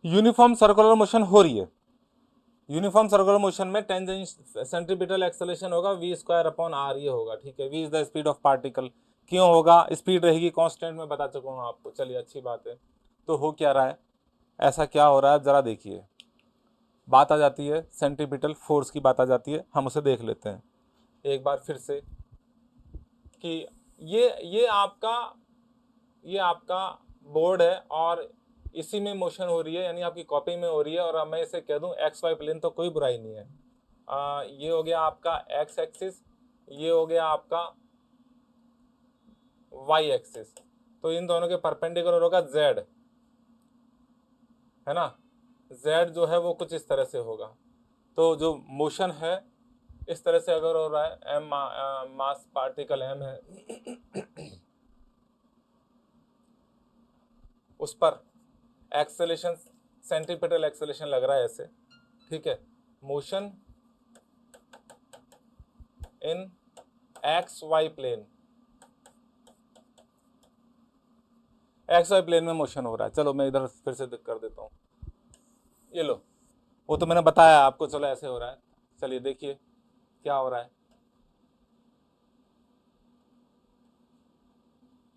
Uniform circular motion हो रही है, यूनिफॉर्म सर्कुलर मोशन में सेंट्रीपिटल एक्सेलरेशन होगा v स्क्वायर अपॉन r, ये होगा, ठीक है। v is the speed of particle, क्यों होगा, स्पीड रहेगी कांस्टेंट, मैं बता चुका हूँ आपको, चलिए अच्छी बात है। तो हो क्या रहा है, ऐसा क्या हो रहा है, जरा देखिए, बात आ जाती है सेंट्रीपिटल फोर्स की, बात आ जाती है, हम उसे देख लेते हैं एक बार फिर से कि ये आपका बोर्ड है और इसी में मोशन हो रही है, यानी आपकी कॉपी में हो रही है, और मैं इसे कह दूं एक्स वाई प्लेन, तो कोई बुराई नहीं है। ये हो गया आपका एक्स एक्सिस, ये हो गया आपका वाई एक्सिस, तो इन दोनों के परपेंडिकुलर होगा जेड, है ना। जेड जो है वो कुछ इस तरह से होगा, तो जो मोशन है इस तरह से अगर हो रहा है, एम मास पार्टिकल एम है उस पर एक्सेलेरेशन, सेंट्रीपिटल एक्सेलेरेशन लग रहा है ऐसे, ठीक है। Motion in X Y plane, X Y plane में मोशन हो रहा है। चलो मैं इधर फिर से कर देता हूँ, ये लो, वो तो मैंने बताया आपको, चलो ऐसे हो रहा है। चलिए देखिए क्या हो रहा है,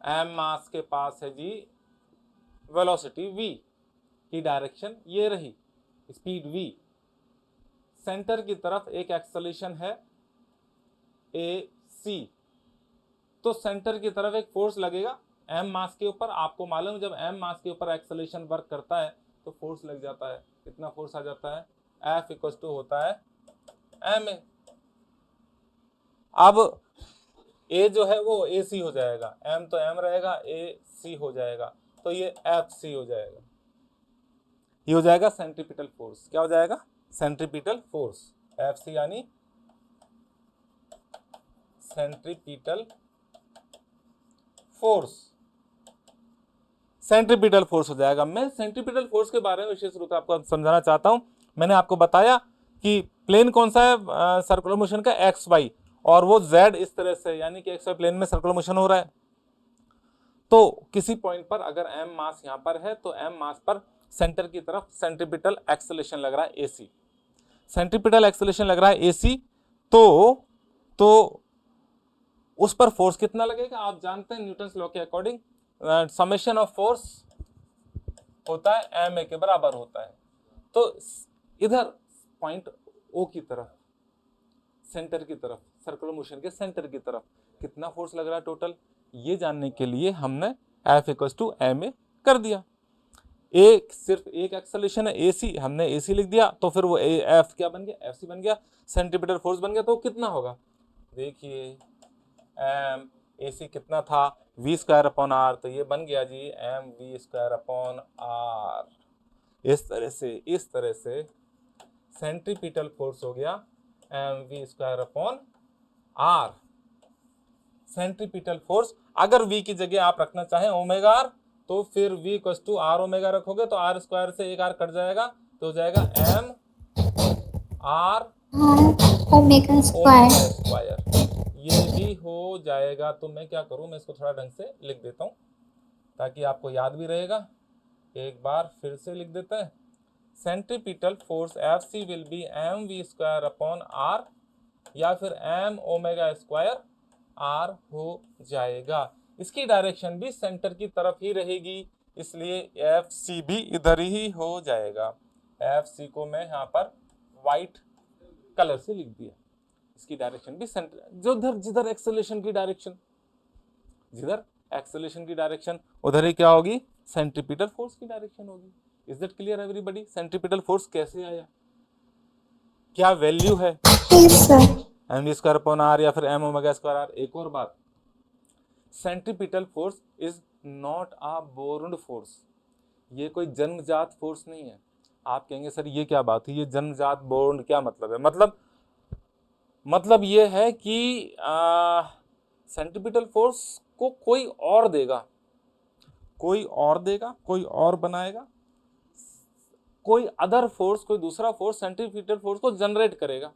एम मास के पास है जी वेलोसिटी v की डायरेक्शन ये रही, स्पीड v, सेंटर की तरफ एक एक्सेलरेशन है ए सी, तो सेंटर की तरफ एक फोर्स लगेगा m मास के ऊपर। आपको मालूम है जब m मास के ऊपर एक्सेलरेशन वर्क करता है तो फोर्स लग जाता है, कितना फोर्स आ जाता है, F इक्वल टू होता है ma। अब a जो है वो ac हो जाएगा, m तो m रहेगा, ac हो जाएगा, तो ये FC हो जाएगा, ये हो जाएगा सेंट्रीपिटल फोर्स। क्या हो जाएगा, सेंट्रीपिटल फोर्स, FC यानी सेंट्रीपिटल फोर्स, सेंट्रीपिटल फोर्स हो जाएगा। मैं सेंट्रीपिटल फोर्स के बारे में विशेष रूप से आपको समझाना चाहता हूं। मैंने आपको बताया कि प्लेन कौन सा है सर्कुलर मोशन का, एक्स वाई, और वो जेड इस तरह से, यानी कि एक्स वाई प्लेन में सर्कुलर मोशन हो रहा है। तो किसी पॉइंट पर अगर एम मास यहां पर है तो एम मास पर सेंटर की तरफ सेंट्रीपिटल एक्सेलरेशन लग रहा है एसी, सेंट्रीपिटल एक्सेलरेशन लग रहा है एसी, तो उस पर फोर्स कितना लगेगा, आप जानते हैं न्यूटन्स लॉ के अकॉर्डिंग समेशन ऑफ फोर्स होता है एम ए के बराबर होता है। तो इधर पॉइंट ओ की तरफ, सेंटर की तरफ, सर्कुलर मोशन के सेंटर की तरफ कितना फोर्स लग रहा है टोटल, ये जानने के लिए हमने F equal to M A कर दिया। एक सिर्फ एक एक्सेलरेशन है एसी, हमने एसी लिख दिया, तो फिर वो एफ क्या बन गया, एफसी बन गया, सेंट्रीपिटल फोर्स बन गया। तो कितना होगा, देखिए एम एसी कितना था, वी स्क्वायर अपॉन आर, तो ये बन गया G M V square upon R. इस तरह से सेंट्रीपिटल फोर्स हो गया M V square upon R. Centripetal force अगर v की जगह आप रखना चाहें ओमेगा आर, तो फिर v equals to R omega रखोगे तो आर स्क्वायर से एक आर कट जाएगा, तो हो जाएगा एम आर ओमेगा स्क्वायर, ये भी हो जाएगा। तो मैं क्या करूं, मैं इसको थोड़ा ढंग से लिख देता हूं ताकि आपको याद भी रहेगा। एक बार फिर से लिख देते हैं, centripetal force F C will be M V square upon R, या फिर एम ओमेगा स्क्वायर आर हो जाएगा। इसकी डायरेक्शन भी सेंटर की तरफ ही रहेगी, इसलिए एफ सी भी इधर ही हो जाएगा। एफ सी को मैं यहाँ पर व्हाइट कलर से लिख दिया, इसकी डायरेक्शन भी सेंटर, जो जिधर एक्सेलरेशन की डायरेक्शन, जिधर एक्सेलरेशन की डायरेक्शन उधर ही क्या होगी, सेंट्रीपिटल फोर्स की डायरेक्शन होगी। Is that clear everybody, centripetal force कैसे आया, क्या वैल्यू है M V square upon R या फिर एम ओमेगा स्क्वायर आर। एक और बात, centripetal force is not a born force, ये कोई जन्मजात फोर्स नहीं है। आप कहेंगे सर ये क्या बात है, ये जन्मजात बोर्न क्या मतलब है, मतलब ये है कि सेंट्रीपिटल फोर्स को कोई और देगा, कोई और बनाएगा, कोई अदर फोर्स, कोई दूसरा फोर्स सेंट्रीपिटल फोर्स को जनरेट करेगा।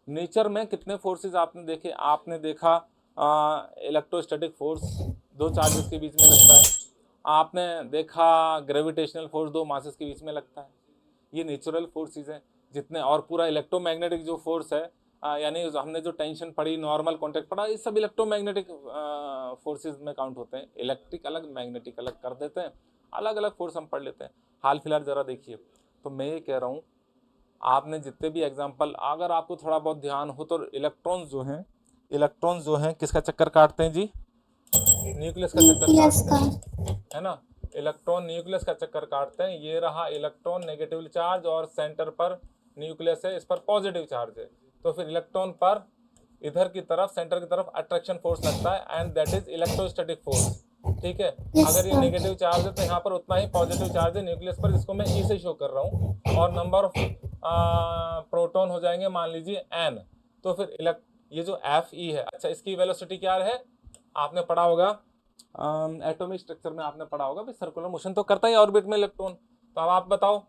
नेचर में कितने फोर्सेस आपने देखे, आपने देखा इलेक्ट्रोस्टैटिक फोर्स, दो चार्जेस के बीच में लगता है, आपने देखा ग्रेविटेशनल फोर्स दो मासेस के बीच में लगता है, ये नेचुरल फोर्सेस हैं जितने, और पूरा इलेक्ट्रोमैग्नेटिक जो फोर्स है यानी हमने जो टेंशन पढ़ी, नॉर्मल कॉन्टैक्ट पढ़ा, ये सब इलेक्ट्रोमैग्नेटिक फोर्सेस में काउंट होते हैं। इलेक्ट्रिक अलग, मैग्नेटिक अलग कर देते हैं, अलग अलग फोर्स हम पढ़ लेते हैं। हाल फिलहाल जरा देखिए, तो मैं ये कह रहा हूँ आपने जितने भी एग्जाम्पल, अगर आपको थोड़ा बहुत ध्यान हो तो इलेक्ट्रॉन्स जो हैं किसका चक्कर काटते हैं जी? न्यूक्लियस का चक्कर न्यूक्लियस काटते का। हैं, है ना। इलेक्ट्रॉन न्यूक्लियस का चक्कर काटते हैं। ये रहा इलेक्ट्रॉन नेगेटिव चार्ज, और सेंटर पर न्यूक्लियस है, इस पर पॉजिटिव चार्ज है। तो फिर इलेक्ट्रॉन पर इधर की तरफ, सेंटर की तरफ अट्रैक्शन फोर्स लगता है, and that is electrostatic force. ठीक है, यस अगर ये सर। नेगेटिव चार्ज है तो यहाँ पर उतना ही पॉजिटिव चार्ज है न्यूक्लियस पर, इसको मैं ई से शो कर रहा हूँ, और नंबर ऑफ प्रोटॉन हो जाएंगे मान लीजिए n। तो फिर ये जो एफ ई है, अच्छा इसकी वेलोसिटी क्या है, आपने पढ़ा होगा एटॉमिक स्ट्रक्चर में, आपने पढ़ा होगा, सर्कुलर मोशन तो करता ही ऑर्बिट में इलेक्ट्रॉन। तो अब आप बताओ,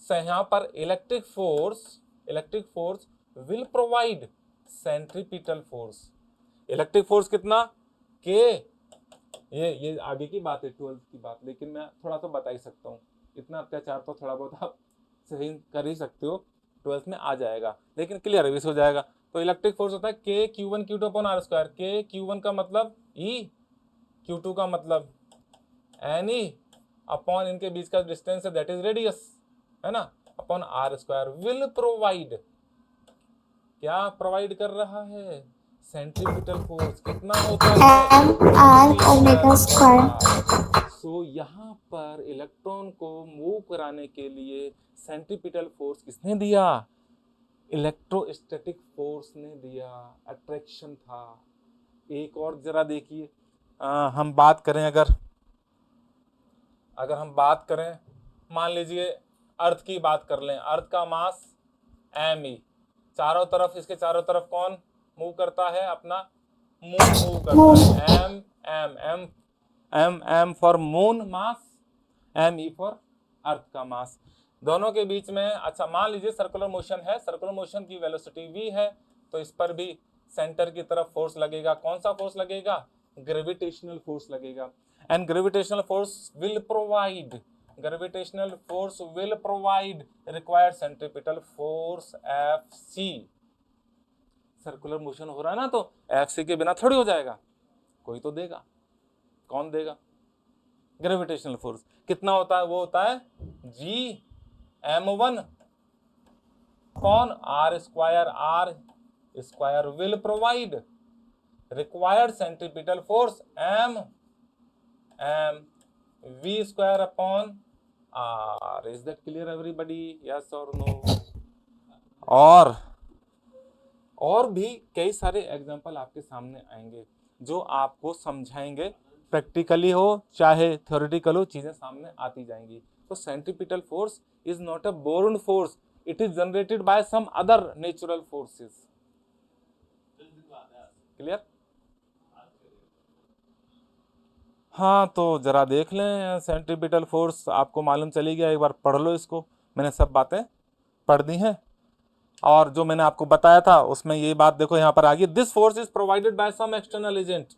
यहाँ पर electric force will provide centripetal force. Electric force कितना के, ये आगे की बात है, 12th की बात, लेकिन मैं थोड़ा सा बता ही सकता हूँ। इतना अत्याचार तो थोड़ा बहुत आप सही कर ही सकते हो, 12th में आ जाएगा, लेकिन क्लियर रिवीज हो जाएगा। तो इलेक्ट्रिक फोर्स होता है के Q1 Q2 upon R square. के Q1 का मतलब E, Q2 का मतलब एन ई, अपॉन इनके बीच का डिस्टेंस है दैट इज रेडियस, है ना, upon R square. Will provide, क्या प्रोवाइड कर रहा है, सेंट्रीपिटल फोर्स। कितना होता है, M R omega square. So यहाँ पर इलेक्ट्रॉन को मूव कराने के लिए सेंट्रीपिटल फोर्स किसने दिया, इलेक्ट्रोस्टैटिक फोर्स ने दिया, अट्रैक्शन था। एक और जरा देखिए, हम बात करें, अगर हम बात करें, मान लीजिए अर्थ की बात कर लें, अर्थ का मास एम ई, चारों तरफ, इसके चारों तरफ कौन मूव करता है, अपना मून मूव करता है। M M M M M for moon mass, M E for earth का मास, दोनों के बीच में। अच्छा मान लीजिए सर्कुलर मोशन है, सर्कुलर मोशन की वेलोसिटी v है, तो इस पर भी सेंटर की तरफ फोर्स लगेगा। कौन सा फोर्स लगेगा, ग्रेविटेशनल फोर्स लगेगा। And gravitational force will provide required centripetal force Fc। Circular motion हो रहा है ना, तो Fc के बिना थोड़ी हो जाएगा, कोई तो देगा। कौन देगा, ग्रेविटेशनल फोर्स। कितना होता है, वो होता है Gm1 upon R square will provide required centripetal force m v square upon r। Is that clear everybody, yes or no? और भी कई सारे एग्जांपल आपके सामने आएंगे जो आपको समझाएंगे, प्रैक्टिकली हो चाहे थ्योरेटिकल हो, चीजें सामने आती जाएंगी। तो centripetal force is not a born force, it is generated by some other natural forces. Clear? हाँ, तो जरा देख लें सेंट्रीपिटल फोर्स, आपको मालूम चली गया, एक बार पढ़ लो इसको, मैंने सब बातें पढ़ दी हैं, और जो मैंने आपको बताया था उसमें ये बात देखो यहाँ पर आ गई। This force is provided by some external agent,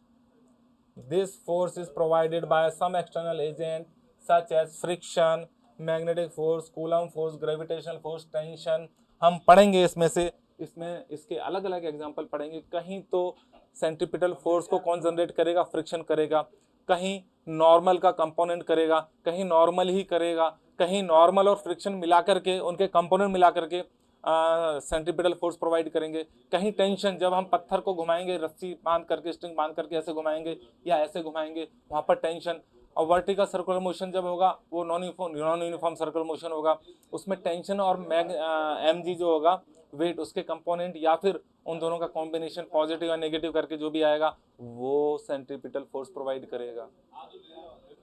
this force is provided by some external agent such as friction, magnetic force, Coulomb force, gravitational force, tension. हम पढ़ेंगे इसमें से, इसमें इसके अलग अलग एग्जांपल पढ़ेंगे। कहीं तो सेंट्रीपिटल फोर्स को कौन जनरेट करेगा, फ्रिक्शन करेगा, कहीं नॉर्मल का कंपोनेंट करेगा, कहीं नॉर्मल ही करेगा, कहीं नॉर्मल और फ्रिक्शन मिला करके, उनके कंपोनेंट मिला करके सेंट्रीपिटल फोर्स प्रोवाइड करेंगे। कहीं टेंशन, जब हम पत्थर को घुमाएंगे, रस्सी बांध करके, स्ट्रिंग बांध करके ऐसे घुमाएंगे या ऐसे घुमाएंगे, वहां पर टेंशन। और वर्टिकल सर्कुलर मोशन जब होगा, वो नॉन यूनिफॉर्म सर्कुलर मोशन होगा, उसमें टेंशन और mg जो होगा वेट, उसके कंपोनेंट, या फिर उन दोनों का कॉम्बिनेशन पॉजिटिव या नेगेटिव करके जो भी आएगा, वो सेंट्रीपिटल फोर्स प्रोवाइड करेगा।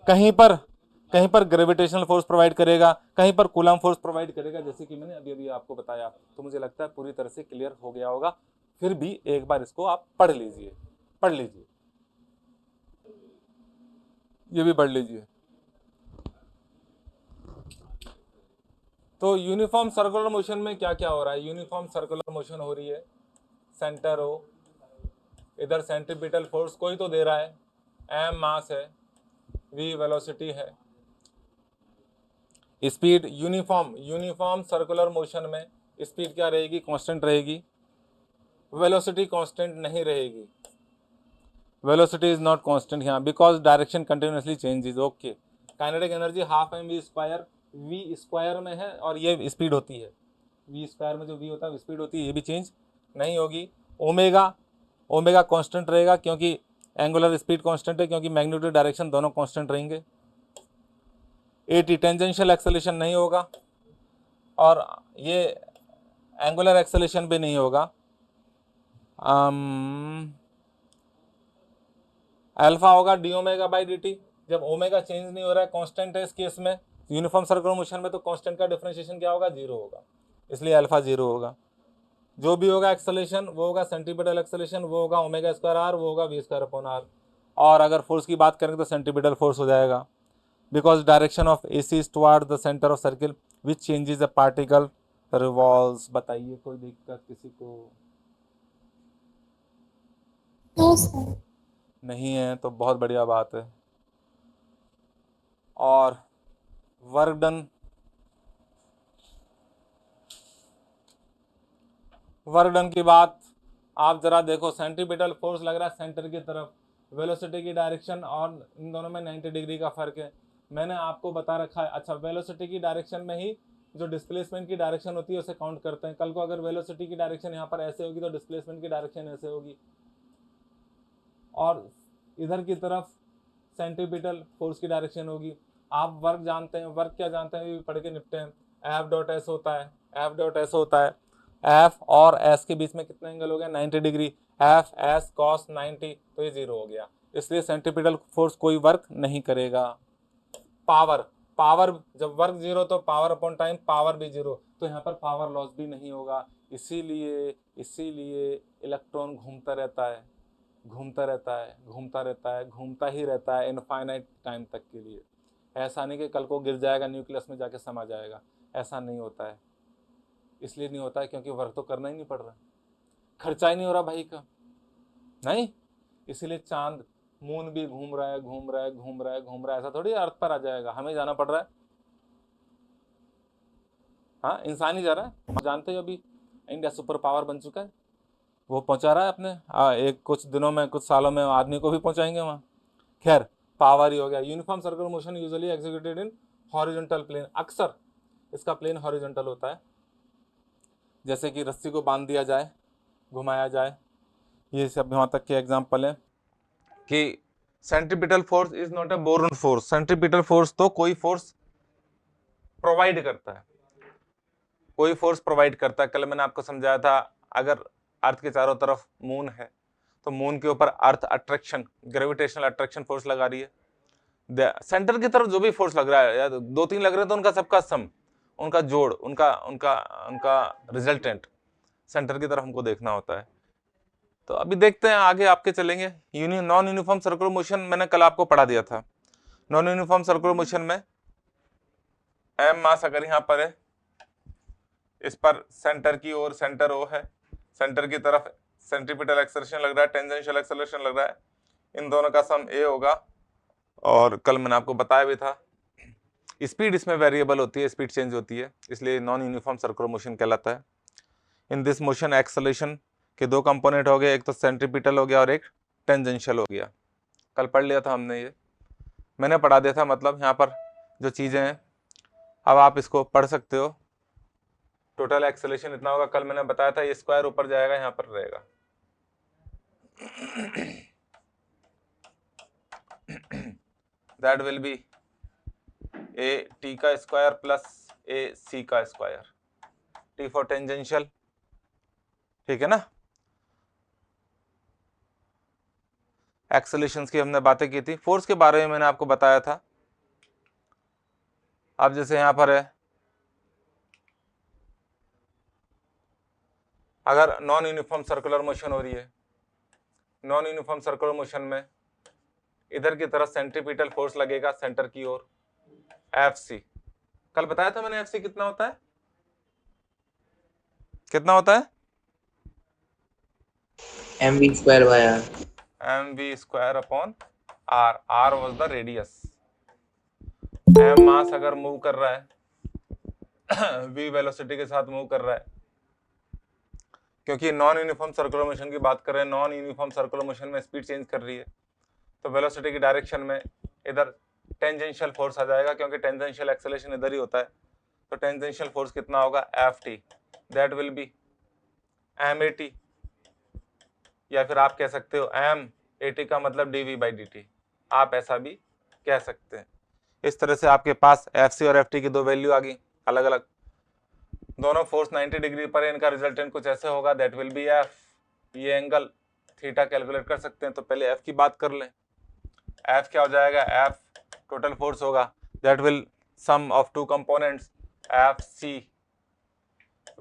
कहीं पर ग्रेविटेशनल फोर्स प्रोवाइड करेगा, कहीं पर कूलम फोर्स प्रोवाइड करेगा, जैसे कि मैंने अभी आपको बताया। तो मुझे लगता है पूरी तरह से क्लियर हो गया होगा, फिर भी एक बार इसको आप पढ़ लीजिए, ये भी पढ़ लीजिए। तो यूनिफॉर्म सर्कुलर मोशन में क्या क्या हो रहा है, यूनिफॉर्म सर्कुलर मोशन हो रही है, सेंटर हो, इधर सेंट्रीपिटल फोर्स कोई तो दे रहा है, m मास है, v वेलोसिटी है। स्पीड यूनिफॉर्म सर्कुलर मोशन में स्पीड क्या रहेगी? कांस्टेंट रहेगी, वेलोसिटी कांस्टेंट नहीं रहेगी। वेलोसिटी इज नॉट कांस्टेंट यहाँ because direction continuously changes. Okay, kinetic energy half M V square, V square में है और ये स्पीड होती है, वी स्क्वायर में जो वी होता है स्पीड होती है, ये भी चेंज नहीं होगी। ओमेगा कांस्टेंट रहेगा क्योंकि एंगुलर स्पीड कांस्टेंट है, क्योंकि मैग्नीट्यूड डायरेक्शन दोनों कांस्टेंट रहेंगे। एटी टेंजेंशियल एक्सेलेरेशन नहीं होगा और ये एंगुलर एक्सेलेरेशन भी नहीं होगा। अल्फा होगा D omega by D T. जब ओमेगा चेंज नहीं हो रहा है, कांस्टेंट है इस केस में, यूनिफॉर्म सर्कुलर मोशन में, तो कांस्टेंट का डिफरेंशिएशन क्या होगा? 0 होगा, इसलिए अल्फा 0 होगा। जो भी होगा एक्सेलेरेशन वो होगा सेंटीपिटल एक्सेलेरेशन, वो होगा ओमेगा स्क्वायर आर, वो होगा वी स्क्वायर अपॉन आर। और अगर फोर्स की बात करेंगे तो सेंटीपिटल फोर्स हो जाएगा, because direction of AC is toward the centre of circle which changes the particle revolves. बताइए कोई दिक्कत किसी को? No, sir. नहीं है तो बहुत बढ़िया बात है। और वर्क डन की बात आप जरा देखो, सेंट्रीपिटल फोर्स लग रहा है सेंटर की तरफ, वेलोसिटी की डायरेक्शन और इन दोनों में 90 डिग्री का फर्क है। मैंने आपको बता रखा है। अच्छा, वेलोसिटी की डायरेक्शन में ही जो डिस्प्लेसमेंट की डायरेक्शन होती है उसे काउंट करते हैं। कल को अगर वेलोसिटी की डायरेक्शन यहाँ पर ऐसे होगी तो डिस्प्लेसमेंट की डायरेक्शन ऐसे होगी, और इधर की तरफ सेंट्रीपिटल फोर्स की डायरेक्शन होगी। आप वर्क जानते हैं, वर्क क्या जानते हैं, ये पढ़ के निपटे हैं। एफ डॉट एस होता है, एफ डॉट एस होता है, एफ और एस के बीच में कितना एंगल हो गया? 90 डिग्री। एफ एस कॉस 90, तो ये 0 हो गया, इसलिए सेंट्रीपिटल फोर्स कोई वर्क नहीं करेगा। पावर जब वर्क 0 तो पावर अपॉन टाइम पावर भी 0, तो यहाँ पर पावर लॉस भी नहीं होगा। इसीलिए इलेक्ट्रॉन घूमता रहता है, घूमता ही रहता है इनफाइनाइट टाइम तक के लिए। ऐसा नहीं कि कल को गिर जाएगा, न्यूक्लियस में जाके समा जाएगा, ऐसा नहीं होता है। इसलिए नहीं होता है क्योंकि वर्क तो करना ही नहीं पड़ रहा, खर्चा ही नहीं हो रहा भाई का, नहीं। इसीलिए चांद मून भी घूम रहा है, ऐसा थोड़ी अर्थ पर आ जाएगा, हमें जाना पड़ रहा है। हाँ, इंसान ही जा रहा है। जानते हो अभी इंडिया सुपर पावर बन चुका है, वो पहुंचा रहा है अपने एक कुछ दिनों में, कुछ सालों में आदमी को भी पहुंचाएंगे वहाँ। खैर, पावर ही हो गया। Uniform circular motion usually executed in horizontal plane, अक्सर इसका प्लेन हॉरिजॉन्टल होता है। जैसे कि रस्सी को बांध दिया जाए, घुमाया जाए, ये सब यहाँ तक के एग्जाम्पल है। कि centripetal force is not a boron force, centripetal force तो कोई फोर्स प्रोवाइड करता है, कोई फोर्स प्रोवाइड करता है। कल मैंने आपको समझाया था, अगर अर्थ के चारों तरफ मून है तो मून के ऊपर अर्थ अट्रैक्शन, ग्रेविटेशनल अट्रैक्शन फोर्स लगा रही है। सेंटर की तरफ जो भी फोर्स लग रहा है, या 2-3 लग रहे हैं तो उनका सबका सम, उनका जोड़, उनका उनका उनका रिजल्टेंट सेंटर की तरफ हमको देखना होता है। तो अभी देखते हैं, आगे आपके चलेंगे। नॉन यूनिफॉर्म सर्कुलर मोशन मैंने कल आपको पढ़ा दिया था। नॉन यूनिफॉर्म सर्कुलर मोशन में एम मास अगर यहाँ पर है, इस पर सेंटर की ओर सेंटर ओ है, सेंटर की तरफ सेंट्रीपिटल एक्सेलरेशन लग रहा है, टेंजेंशियल एक्सेलरेशन लग रहा है, इन दोनों का सम ए होगा। और कल मैंने आपको बताया भी था, स्पीड इसमें वेरिएबल होती है, स्पीड चेंज होती है, इसलिए नॉन यूनिफॉर्म सर्कुलर मोशन कहलाता है। इन दिस मोशन एक्सेलरेशन के 2 कंपोनेंट हो गए, एक तो सेंट्रीपिटल हो गया और एक टेंजेंशियल हो गया। कल पढ़ लिया था हमने, ये मैंने पढ़ा दिया था, मतलब यहाँ पर जो चीज़ें हैं अब आप इसको पढ़ सकते हो। टोटल एक्सेलरेशन इतना होगा, कल मैंने बताया था, ये स्क्वायर ऊपर जाएगा, यहाँ पर रहेगा। That will be A T का स्क्वायर प्लस ए सी का स्क्वायर, टी फॉर टेंजेंशियल, ठीक है ना। एक्सेलरेशंस की हमने बातें की थी, फोर्स के बारे में मैंने आपको बताया था। अब जैसे यहां पर है, अगर नॉन यूनिफॉर्म सर्कुलर मोशन हो रही है, नॉन यूनिफॉर्म सर्कुलर मोशन में इधर की तरफ सेंट्रीपिटल फोर्स लगेगा सेंटर की ओर, एफ सी। कल बताया था मैंने एफ सी कितना होता है, कितना होता है? mv square by r, mv square upon R, R was the radius, m mass अगर मूव कर रहा है v वेलोसिटी के साथ मूव कर रहा है, क्योंकि नॉन यूनिफॉर्म सर्कुलर मोशन की बात कर रहे हैं, नॉन यूनिफॉर्म सर्कुलर मोशन में स्पीड चेंज कर रही है, तो वेलोसिटी की डायरेक्शन में इधर टेंजेंशियल फोर्स आ जाएगा, क्योंकि टेंजेंशियल एक्सेलरेशन इधर ही होता है, तो टेंजेंशियल फोर्स कितना होगा ft, that will be m80, या फिर आप कह सकते हो m80 का मतलब dv/dt, आप ऐसा भी कह सकते हैं। इस तरह से आपके पास fc और ft की दो वैल्यू आ गई अलग अलग, दोनों फोर्स 90 डिग्री पर है, इनका रिजल्टेंट कुछ ऐसे होगा, दैट विल बी f। ये एंगल थीटा कैलकुलेट कर सकते हैं, तो पहले f की बात कर लें। f क्या हो जाएगा, f टोटल फोर्स होगा, that will sum of two components fc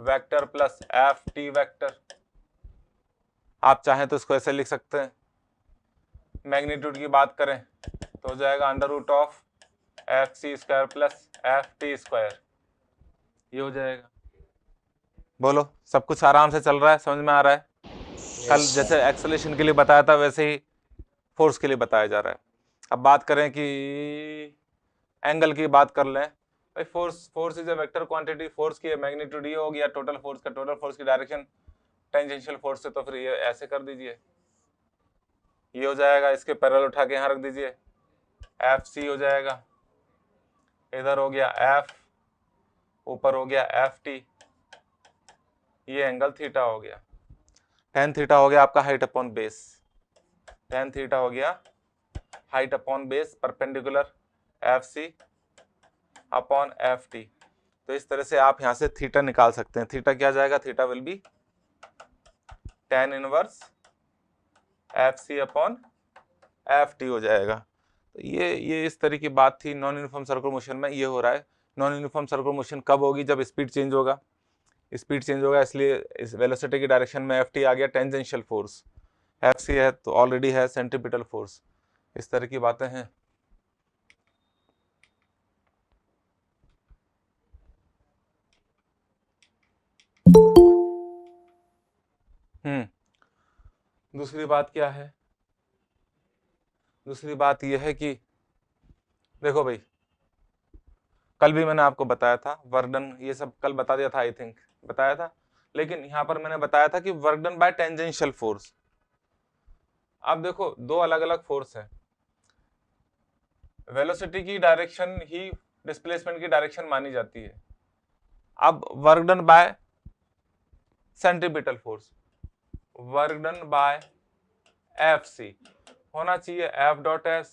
vector plus ft vector. आप चाहें तो इसको ऐसे लिख सकते हैं। मैग्नीट्यूड की बात करें तो हो जाएगा √of fc square plus ft square, ये हो जाएगा। बोलो, सब कुछ आराम से चल रहा है, समझ में आ रहा है? कल जैसे एक्सेलरेशन के लिए बताया था वैसे ही फोर्स के लिए बताया जा रहा है। अब बात करें कि एंगल की बात कर लें, भाई force is a vector quantity, force की मैग्नीट्यूड ये हो गया, टोटल फोर्स की डायरेक्शन टेंजेंशियल फोर्स से, तो फिर ये ऐसे कर दीजिए, ये हो जाएगा, इसके पैरेलल उठा के यहाँ रख दीजिए, FC हो जाएगा, इधर हो गया F, ऊपर हो गया FT, ये एंगल थीटा हो गया, tan थीटा हो गया आपका height upon base, tan theta हो गया height upon base perpendicular FC upon FT। तो इस तरह से आप यहां से थीटा निकाल सकते हैं। थीटा क्या जाएगा, theta will be tan inverse FC upon FT हो जाएगा। तो ये इस तरह की बात थी। नॉन यूनिफॉर्म सर्कुलर मोशन में ये हो रहा है। नॉन यूनिफॉर्म सर्कुलर मोशन कब होगी, जब स्पीड चेंज होगा, स्पीड चेंज होगा, इसलिए इस वेलोसिटी की डायरेक्शन में FT आ गया, टेंजेंशियल फोर्स, FC है तो ऑलरेडी है सेंट्रीपिटल फोर्स। इस तरह की बातें हैं। दूसरी बात क्या है, दूसरी बात यह है कि देखो भाई, कल भी मैंने आपको बताया था वर्क डन, ये सब कल बता दिया था, आई थिंक बताया था, लेकिन यहां पर मैंने बताया था कि work done by tangential force. अब देखो दो अलग अलग फोर्स है, वेलोसिटी की डायरेक्शन ही डिस्प्लेसमेंट की डायरेक्शन मानी जाती है। अब work done by centripetal force, work done by FC होना चाहिए F.S,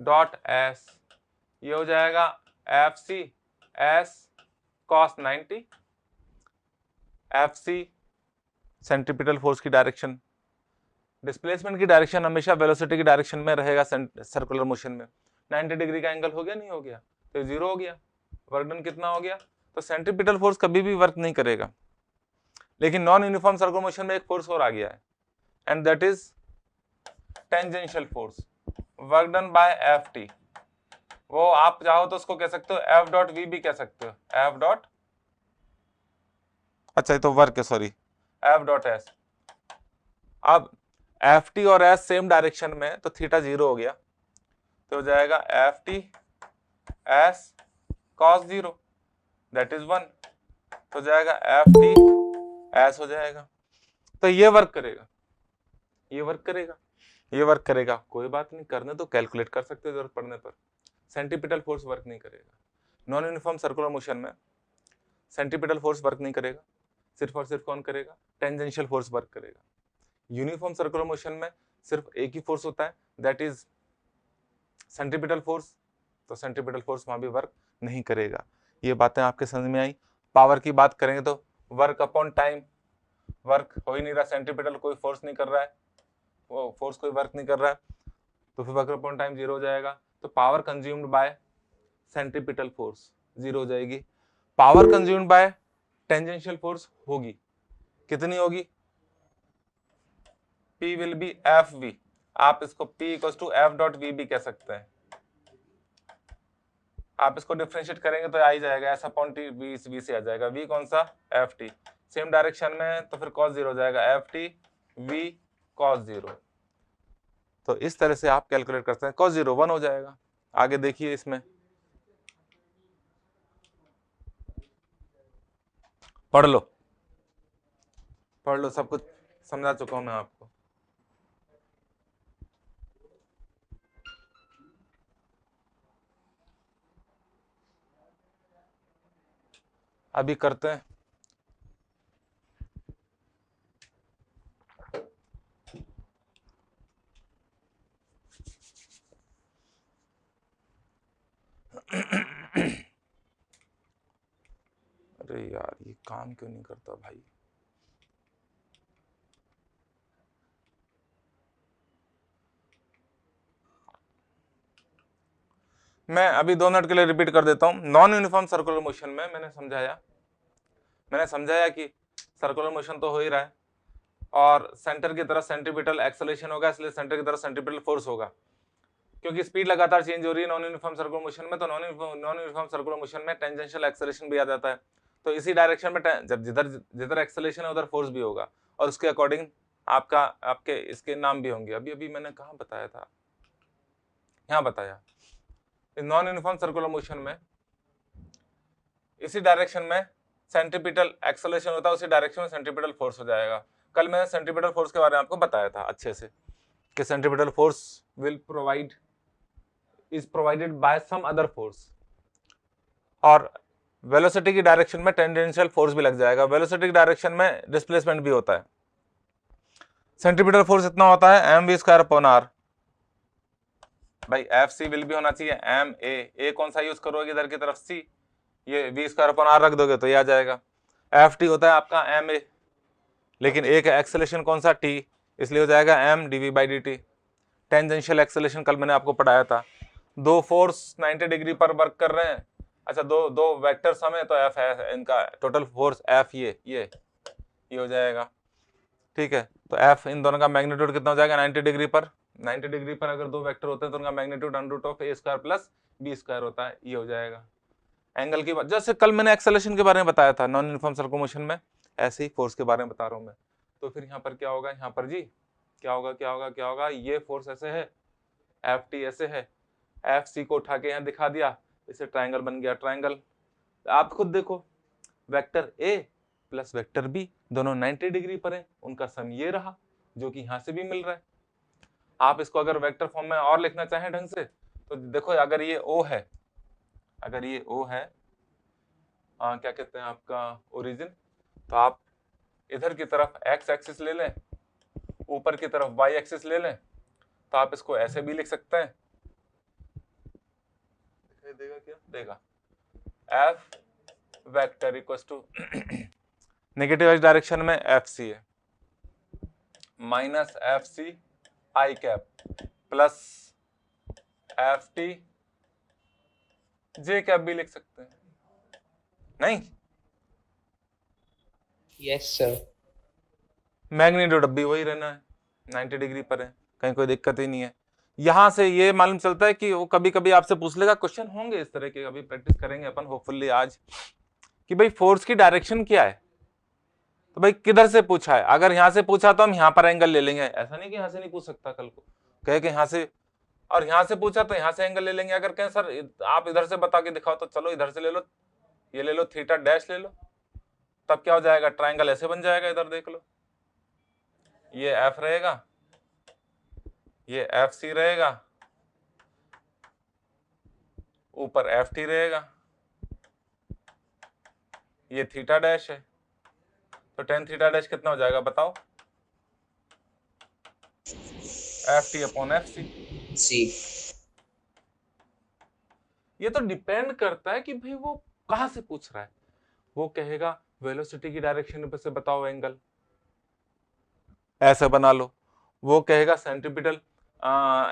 FC.S, ये हो जाएगा FC S cos 90, FC centripetal force की डायरेक्शन, डिस्प्लेसमेंट की डायरेक्शन हमेशा वेलोसिटी की डायरेक्शन में रहेगा सर्कुलर मोशन में। 90 डिग्री का एंगल हो गया, नहीं हो गया, तो जीरो हो गया, वर्क डन कितना हो गया, तो सेंट्रीपिटल फोर्स कभी भी वर्क नहीं करेगा। लेकिन नॉन यूनिफॉर्म सर्कुलर मोशन में एक फोर्स और आ गया है, and that is tangential force, work done by FT। वो आप चाहो तो उसको कह सकते हो F.V भी कह सकते हो, F. अच्छा ये तो वर्क है, सॉरी, F.S। अब FT और S सेम डायरेक्शन में, तो थीटा जीरो हो गया, तो हो जाएगा FT S cos 0, that is 1, तो हो जाएगा FT S हो जाएगा। तो ये वर्क करेगा, ये वर्क करेगा, ये वर्क करेगा, कोई बात नहीं, करने तो कैलकुलेट कर सकते हो जरूरत पड़ने पर। सेंट्रीपिटल फोर्स वर्क नहीं करेगा। नॉन यूनिफॉर्म सर्कुलर मोशन में सेंट्रीपिटल फोर्स वर्क नहीं करेगा, सिर्फ और सिर्फ कौन करेगा, टेंजेंशियल फोर्स वर्क करेगा। यूनिफॉर्म सर्कुलर मोशन में सिर्फ एक ही फोर्स होता है, दैट इज सेंट्रीपिटल फोर्स, तो सेंट्रीपिटल फोर्स वहां भी वर्क नहीं करेगा। ये बातें आपके समझ में आई। पावर की बात करेंगे तो वर्क अपॉन टाइम, वर्क हो ही नहीं रहा, सेंट्रीपिटल कोई फोर्स नहीं कर रहा है, वो फोर्स कोई वर्क नहीं कर रहा है, तो फिर वर्क अपॉन टाइम जीरो हो जाएगा। तो power consumed by centripetal force zero हो जाएगी। Power consumed by tangential force होगी, कितनी होगी, P विल बी FV, आप इसको P इक्वल्स टू F.V भी कह सकते हैं। आप इसको डिफरेंशिएट करेंगे तो आ ही जाएगा, ऐसा अपॉन T V से आ जाएगा, V कौन सा, FT, सेम डायरेक्शन में, तो फिर cos 0 हो जाएगा, FT V cos 0। तो इस तरह से आप कैलकुलेट करते हैं। cos 0 1 हो जाएगा। आगे देखिए, इसमें पढ़ लो, सब कुछ समझा चुका हूं मैं आपको। अभी करते हैं। अरे यार, ये काम क्यों नहीं करता भाई? मैं अभी 2 मिनट के लिए रिपीट कर देता हूं। नॉन यूनिफॉर्म सर्कुलर मोशन में मैंने समझाया कि सर्कुलर मोशन तो हो ही रहा है और सेंटर की तरफ सेंट्रीपिटल एक्सेलरेशन होगा, इसलिए सेंटर की तरफ सेंट्रीपिटल फोर्स होगा। क्योंकि स्पीड लगातार चेंज हो रही है नॉन यूनिफॉर्म सर्कुलर मोशन में, तो नॉन यूनिफॉर्म सर्कुलर मोशन में टेंजेंशियल एक्सेलरेशन भी आ जाता है। तो इसी डायरेक्शन में जब जिधर जिधर एक्सेलरेशन है उधर फोर्स भी होगा और उसके अकॉर्डिंग आपके इसके नाम भी होंगे। अभी अभी मैंने कहाँ बताया था, यहाँ बताया। नॉन यूनिफॉर्म सर्कुलर मोशन में इसी डायरेक्शन में सेंट्रीपिटल एक्सेलरेशन होता है, उसी डायरेक्शन में सेंट्रीपिटल फोर्स हो जाएगा। कल मैंने सेंट्रीपिटल फोर्स के बारे में आपको बताया था अच्छे से कि centripetal force is provided by some other force, और वेलोसिटी की डायरेक्शन में टेंजेंशियल फोर्स भी लग जाएगा। वेलोसिटी की डायरेक्शन में डिस्प्लेसमेंट भी होता है। सेंट्रीपिटल फोर्स इतना होता है mv²/r। भाई Fc विल भी होना चाहिए ma, कौन सा यूज करोगे इधर की तरफ c, ये v²/r रख दोगे तो ये आ जाएगा। Ft होता है आपका ma, लेकिन एक एक्सेलरेशन कौन सा t, इसलिए हो जाएगा m dv/dt। टेंजेंशियल एक्सेलरेशन कल मैंने आपको पढ़ाया था। दो फोर्स 90 डिग्री पर वर्क कर रहे हैं, अच्छा दो वेक्टर्स हमें, तो f है इनका टोटल फोर्स f, ये हो जाएगा। ठीक है, तो f इन दोनों का मैग्नीट्यूड कितना हो जाएगा 90 डिग्री पर। 90 डिग्री पर अगर दो वेक्टर होते हैं तो उनका मैग्नीट्यूड √a² + b² होता है, ये हो जाएगा। एंगल की बात, जैसे कल मैंने एक्सेलरेशन के बारे में बताया था नॉन यूनिफॉर्म सर्कुलर मोशन में, ऐसे ही फोर्स के बारे में बता रहा हूं मैं। तो फिर यहाँ पर क्या होगा, यहाँ पर जी क्या होगा, ये फोर्स ऐसे है, Ft ऐसे है, Fc को उठा के यहाँ दिखा दिया, इसे ट्राइंगल बन गया। ट्राइंगल आप खुद देखो, vector a plus vector b दोनों 90 डिग्री पर है, उनका सम ये रहा जो कि यहाँ से भी मिल रहा है। आप इसको अगर वेक्टर फॉर्म में और लिखना चाहें ढंग से तो देखो, अगर ये O है, क्या कहते हैं आपका ओरिजिन, तो आप इधर की तरफ x एक्सिस ले लें, ऊपर की तरफ y एक्सिस ले लें, तो आप इसको ऐसे भी लिख सकते हैं। दिखाई देगा क्या? देगा। F vector equals to negative X direction में Fc है minus Fc i cap plus Ft j cap भी लिख सकते हैं, नहीं? Yes sir. मैग्नीट्यूड अब भी वही रहना है, 90 डिग्री पर है, कहीं कोई दिक्कत ही नहीं है। यहां से ये मालूम चलता है कि वो कभी कभी आपसे पूछ लेगा, क्वेश्चन होंगे इस तरह के, अभी प्रैक्टिस करेंगे अपन होपफुली आज, कि भाई फोर्स की डायरेक्शन क्या है, तो भाई किधर से पूछा है। अगर यहां से पूछा तो हम यहां पर एंगल ले लेंगे, ऐसा नहीं कि यहां से नहीं पूछ सकता कल को, कहे कि यहां से, और यहां से पूछा तो यहां से एंगल ले लेंगे। अगर कहें सर आप इधर से बता के दिखाओ, तो चलो इधर से ले लो, ये ले लो, थीटा डैश ले लो, तब क्या हो जाएगा, ट्राइंगल ऐसे बन जाएगा। इधर देख लो, ये F रहेगा, ये FC रहेगा, ऊपर FT रहेगा, ये थीटा डैश है, तो tan थीटा डैश कितना हो जाएगा बताओ, FT/FC। ये तो डिपेंड करता है कि भाई वो कहां से पूछ रहा है। वो कहेगा वेलोसिटी की डायरेक्शन पे से बताओ एंगल, ऐसे बना लो। वो कहेगा सेंट्रीपिटल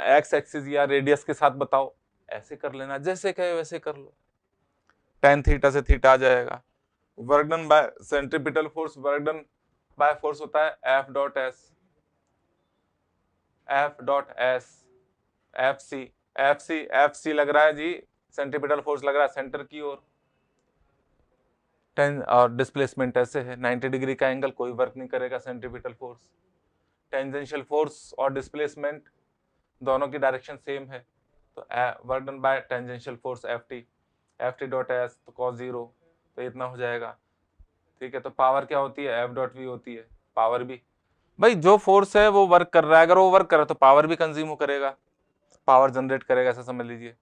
एक्स एक्सिस या रेडियस के साथ बताओ, ऐसे कर लेना, जैसे कहे वैसे कर लो। tan थीटा से थीटा आ जाएगा। Work done by centripetal force, work done by force होता है F.S FC लग रहा है जी, सेंट्रीपिटल फोर्स लग रहा है सेंटर की ओर, और डिस्प्लेसमेंट ऐसे है 90 डिग्री का एंगल, कोई वर्क नहीं करेगा सेंट्रीपिटल फोर्स। टेंजेंशियल फोर्स और डिस्प्लेसमेंट दोनों की डायरेक्शन सेम है, तो work done by tangential force F T dot S तो cos 0, तो इतना हो जाएगा। ठीक है, तो पावर क्या होती है, एफ डॉट वी होती है, पावर भी। भाई जो फोर्स है वो वर्क कर रहा है, अगर वो वर्क कर रहा है तो पावर भी कंज्यूम करेगा, पावर जनरेट करेगा, ऐसा समझ लीजिए।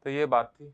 तो ये बात थी।